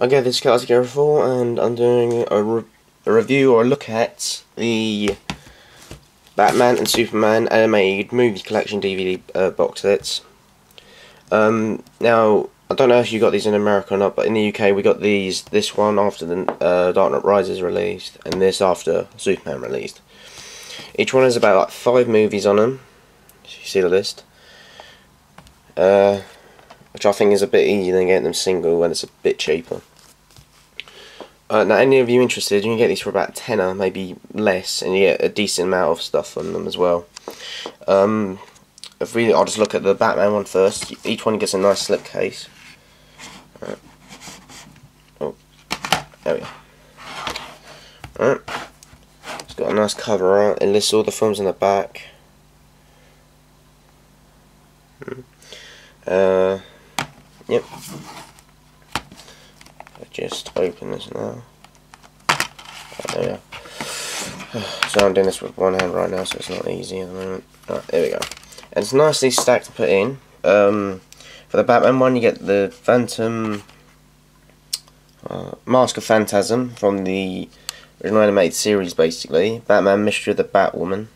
Okay, this is Kelsey04 and I'm doing a review or a look at the Batman and Superman animated movie collection DVD box sets. Now, I don't know if you got these in America or not, but in the UK we got this one after the Dark Knight Rises released, and this after Superman released. Each one has about like 5 movies on them, if you see the list. Which I think is a bit easier than getting them single when it's a bit cheaper. Now, any of you interested, you can get these for about £10, maybe less, and you get a decent amount of stuff on them as well. I'll just look at the Batman one first. Each one gets a nice slipcase. Right. Oh, there we go. Alright. It's got a nice cover art. It lists all the films in the back. Yep. I just open this now. Oh, there we go. So I'm doing this with one hand right now, so it's not easy at the moment. Right, there we go. And it's nicely stacked to put in. For the Batman one, you get the Phantom Mask of Phantasm from the original animated series, basically. Batman Mystery of the Batwoman.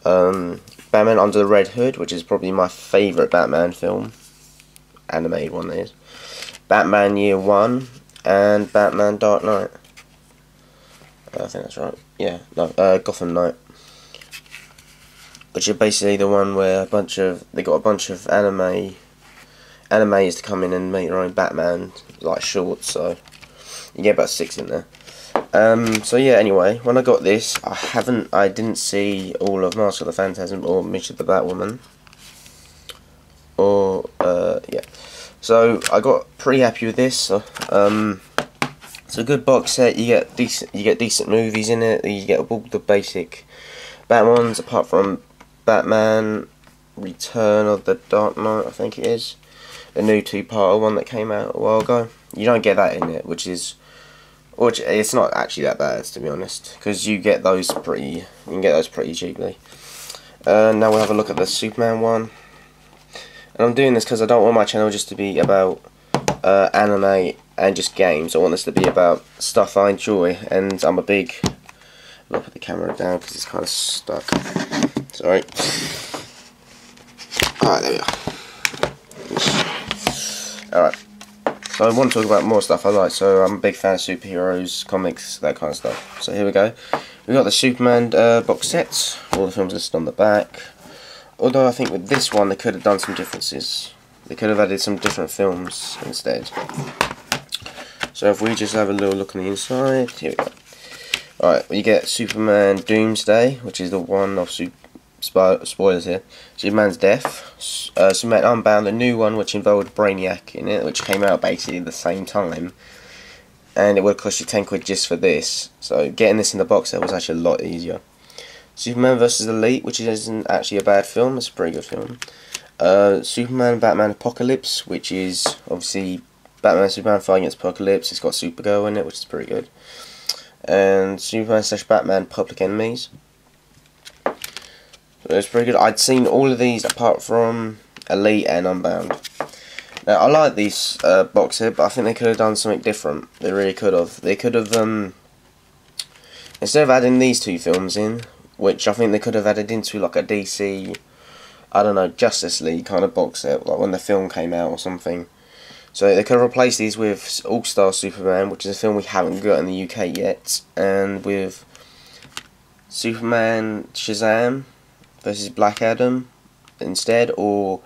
Batman Under the Red Hood, which is probably my favourite Batman film. Animated one, that is. Batman Year One and Batman Dark Knight. I think that's right. Yeah, no, Gotham Knight, which is basically the one where they got a bunch of animators to come in and make their own Batman like shorts. So you get about 6 in there. So yeah. Anyway, when I got this, I didn't see all of Mask of the Phantasm or Mystery of the Batwoman. Or yeah. So I got pretty happy with this. It's a good box set. You get decent movies in it. You get all the basic Batman ones, apart from Batman Return of the Dark Knight, I think it is, the new 2-parter one that came out a while ago. You don't get that in it, which it's not actually that bad, to be honest, because you can get those pretty cheaply. Now we'll have a look at the Superman one. And I'm doing this because I don't want my channel just to be about anime and just games. I want this to be about stuff I enjoy, and I'm a big... I'll put the camera down because it's kind of stuck. Sorry. Alright, there we go. Alright. So I want to talk about more stuff I like. So I'm a big fan of superheroes, comics, that kind of stuff. So here we go. We've got the Superman box sets. All the films listed on the back. Although I think with this one they could have done some differences. They could have added some different films instead. So if we just have a little look on the inside, here we go. Alright, well, you get Superman Doomsday, which is the one of spoilers here. Superman's Death, Superman Unbound, the new one which involved Brainiac in it, which came out basically at the same time. And it would cost you 10 quid just for this. So getting this in the box set was actually a lot easier. Superman vs. Elite, which isn't actually a bad film, it's a pretty good film. Superman Batman Apocalypse, which is obviously Batman and Superman fighting against Apocalypse. It's got Supergirl in it, which is pretty good. And Superman / Batman Public Enemies. So it's pretty good. I'd seen all of these apart from Elite and Unbound. Now I like these box set, but I think they could have done something different. They really could have. They could have instead of adding these 2 films in, which I think they could have added into like a DC, I don't know, Justice League kind of box set, like when the film came out or something. So they could have replaced these with All-Star Superman, which is a film we haven't got in the UK yet, and with Superman Shazam versus Black Adam instead, or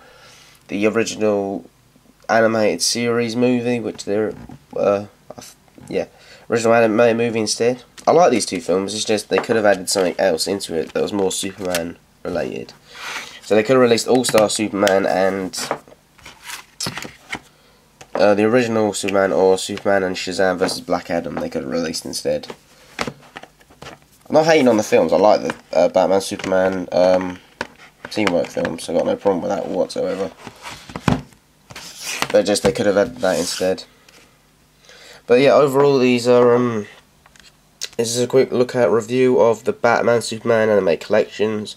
the original animated series movie, which they're, yeah, original animated movie instead. I like these 2 films, it's just they could have added something else into it that was more Superman related. So they could have released All-Star Superman and the original Superman, or Superman and Shazam vs. Black Adam, they could have released instead. I'm not hating on the films, I like the Batman Superman teamwork films, so I've got no problem with that whatsoever. But just they could have added that instead. But yeah, overall these are this is a quick look at review of the Batman Superman anime collections,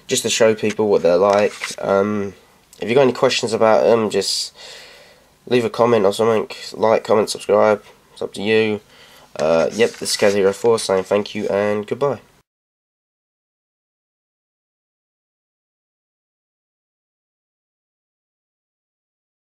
just to show people what they're like. If you've got any questions about them, just leave a comment or something. Like, comment, subscribe. It's up to you. Yep, this is Kaz Hero 4 saying thank you and goodbye.